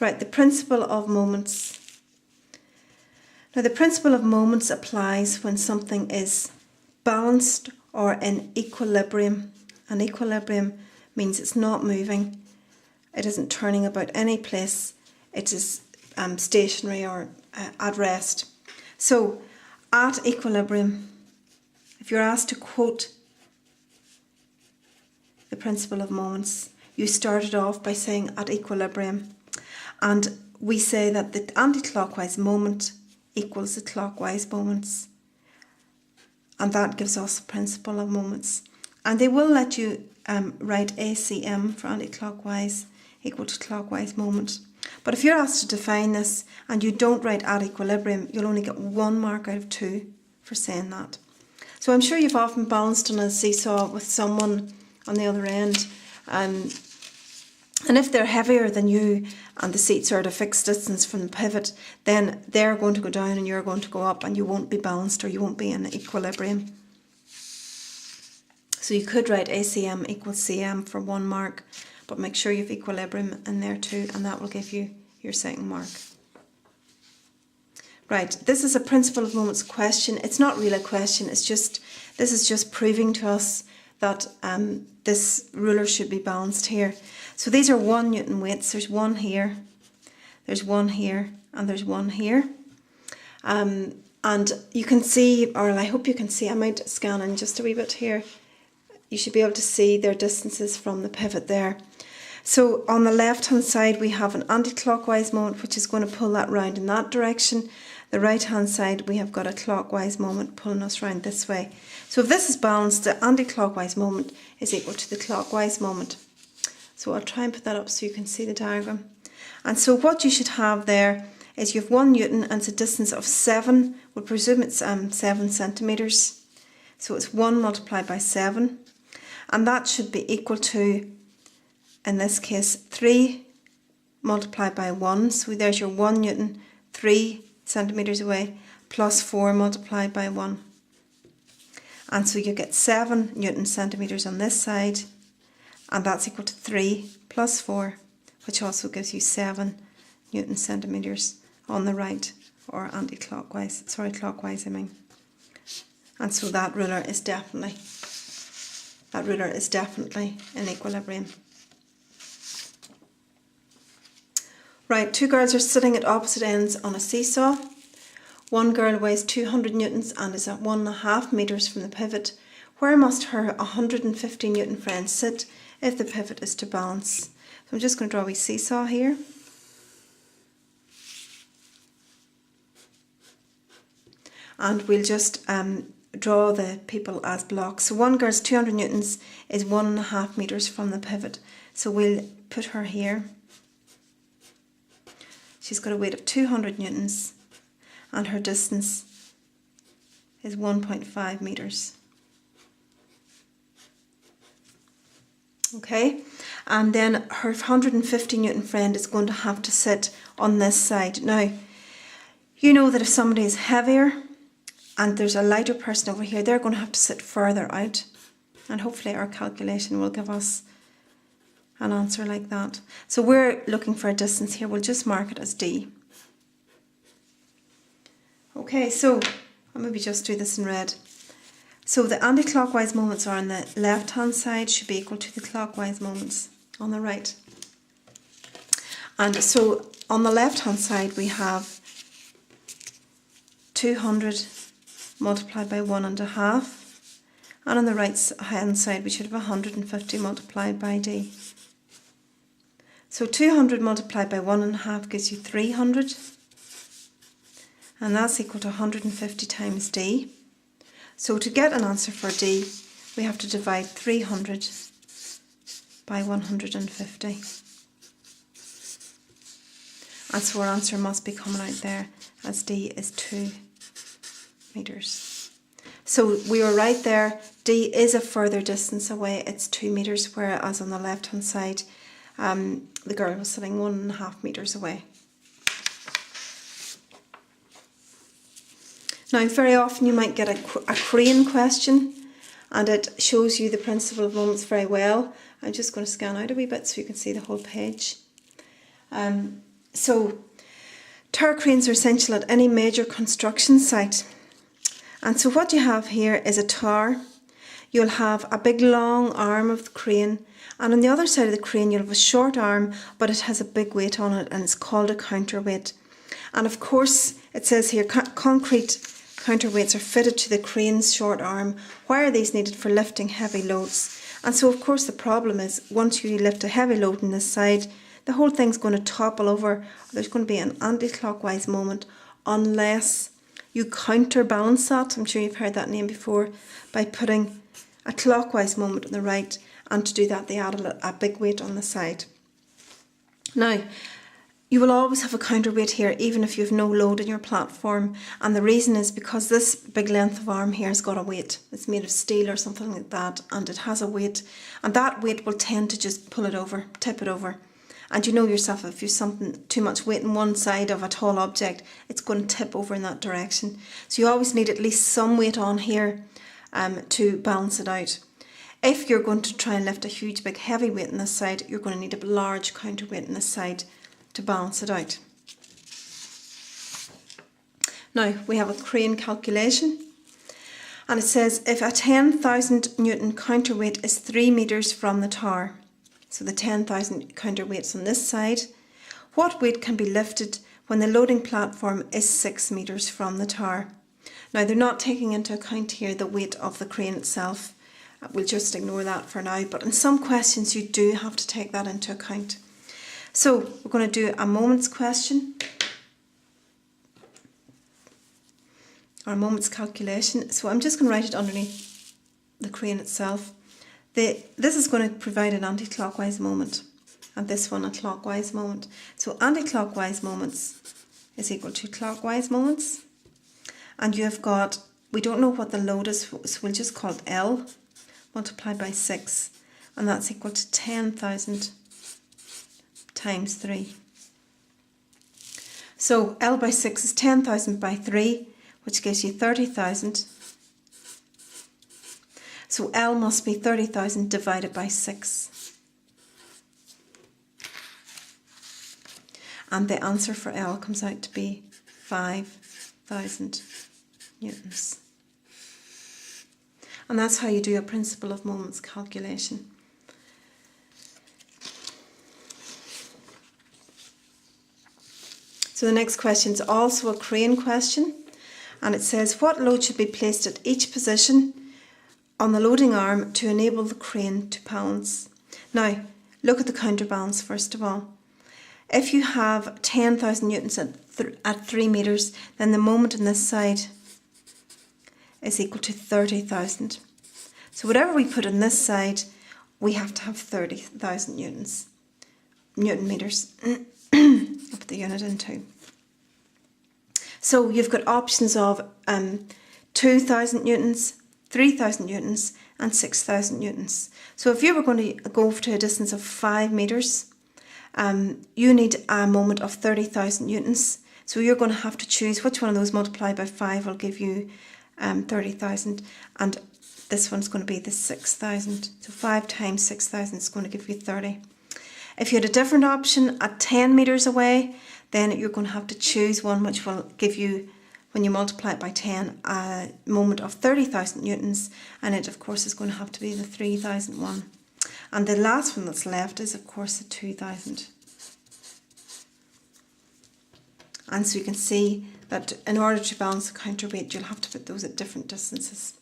Right, the principle of moments. Now the principle of moments applies when something is balanced or in equilibrium. And equilibrium means it's not moving, it isn't turning about any place, it is stationary or at rest. So at equilibrium, if you're asked to quote the principle of moments, you started off by saying at equilibrium, and we say that the anti-clockwise moment equals the clockwise moments, and that gives us the principle of moments. And they will let you write ACM for anti-clockwise equal to clockwise moment. But if you're asked to define this and you don't write at equilibrium, you'll only get 1 mark out of 2 for saying that. So I'm sure you've often balanced on a seesaw with someone on the other end, and if they're heavier than you and the seats are at a fixed distance from the pivot, then they're going to go down and you're going to go up, and you won't be balanced, or you won't be in equilibrium. So you could write ACM equals CM for 1 mark, but make sure you have equilibrium in there too, and that will give you your 2nd mark. Right, this is a principle of moments question. It's not really a question, this is just proving to us that this ruler should be balanced here. So these are 1 Newton weights. There's 1 here, there's 1 here, and there's 1 here. And you can see, or I hope you can see, I might scan in just a wee bit here. You should be able to see their distances from the pivot there. So on the left hand side we have an anti-clockwise moment, which is going to pull that round in that direction. The right hand side we have got a clockwise moment pulling us round this way. So if this is balanced, the anti-clockwise moment is equal to the clockwise moment. So I'll try and put that up so you can see the diagram. And so what you should have there is you have 1 Newton, and it's a distance of 7. We'll presume it's 7 centimetres. So it's 1 multiplied by 7. And that should be equal to, in this case, 3 multiplied by 1. So there's your 1 Newton, 3 centimetres away, plus 4 multiplied by 1. And so you get 7 Newton centimetres on this side, and that's equal to 3 plus 4, which also gives you 7 Newton centimetres on the right, or anti-clockwise, clockwise I mean. And so that ruler is definitely in equilibrium. Right, 2 girls are sitting at opposite ends on a seesaw. One girl weighs 200 newtons and is at 1.5 metres from the pivot. Where must her 150 Newton friend sit if the pivot is to balance? So I'm just going to draw a wee seesaw here. And we'll just draw the people as blocks. So one girl's 200 newtons is 1.5 metres from the pivot. So we'll put her here. She's got a weight of 200 newtons and her distance is 1.5 metres. Okay, and then her 150 Newton friend is going to have to sit on this side. Now, you know that if somebody is heavier and there's a lighter person over here, they're going to have to sit further out, and hopefully our calculation will give us an answer like that. So we're looking for a distance here. We'll just mark it as D. Okay, so I'll maybe just do this in red. So the anti-clockwise moments are on the left hand side should be equal to the clockwise moments on the right. And so on the left hand side we have 200 multiplied by 1.5, and on the right hand side we should have 150 multiplied by D. So 200 multiplied by 1.5 gives you 300, and that's equal to 150 times D. So to get an answer for D, we have to divide 300 by 150. And so our answer must be coming out there as D is 2 metres. So we were right there, D is a further distance away, it's 2 metres, whereas on the left hand side the girl was sitting 1.5 metres away. Now very often you might get a crane question and it shows you the principle of moments very well. I'm just going to scan out a wee bit so you can see the whole page. So tower cranes are essential at any major construction site. And so what you have here is a tower. You'll have a big long arm of the crane, and on the other side of the crane you'll have a short arm, but it has a big weight on it, and it's called a counterweight. And of course it says here concrete counterweights are fitted to the crane's short arm. Why are these needed? For lifting heavy loads. And so of course the problem is, once you lift a heavy load on this side, the whole thing's going to topple over. There's going to be an anti-clockwise moment unless you counterbalance that. I'm sure you've heard that name before, by putting a clockwise moment on the right, and to do that they add a big weight on the side. Now, you will always have a counterweight here even if you have no load in your platform, and the reason is because this big length of arm here has got a weight. It's made of steel or something like that, and it has a weight, and that weight will tend to just pull it over, tip it over. And you know yourself, if you've something too much weight on one side of a tall object, it's going to tip over in that direction. So you always need at least some weight on here to balance it out. If you're going to try and lift a huge big heavy weight on this side, you're going to need a large counterweight on this side to balance it out. Now we have a crane calculation, and it says if a 10,000 Newton counterweight is 3 metres from the tower, so the 10,000 counterweights on this side, what weight can be lifted when the loading platform is 6 metres from the tower? Now they're not taking into account here the weight of the crane itself. We'll just ignore that for now, but in some questions you do have to take that into account. So we're going to do a moments question, or a moments calculation. So I'm just going to write it underneath the crane itself. This is going to provide an anti-clockwise moment, and this one a clockwise moment. So anti-clockwise moments is equal to clockwise moments. And you have got, we don't know what the load is, so we'll just call it L multiplied by 6, and that's equal to 10,000 times 3. So L by 6 is 10,000 by 3, which gives you 30,000. So L must be 30,000 divided by 6. And the answer for L comes out to be 5,000 newtons. And that's how you do a principle of moments calculation. So the next question is also a crane question, and it says what load should be placed at each position on the loading arm to enable the crane to balance? Now look at the counterbalance first of all. If you have 10,000 newtons at 3 metres, then the moment on this side is equal to 30,000. So whatever we put on this side, we have to have 30,000 Newton meters. I'll put the unit in too. So you've got options of 2,000 newtons, 3,000 newtons and 6,000 newtons. So if you were going to go to a distance of 5 metres, you need a moment of 30,000 newtons. So you're going to have to choose which one of those multiplied by 5 will give you 30,000, and this one's going to be the 6,000. So 5 times 6,000 is going to give you 30. If you had a different option at 10 metres away, then you're going to have to choose one which will give you, when you multiply it by 10, a moment of 30,000 newtons, and it of course is going to have to be the 3,001. And the last one that's left is of course the 2,000. And so you can see that in order to balance the counterweight, you'll have to put those at different distances.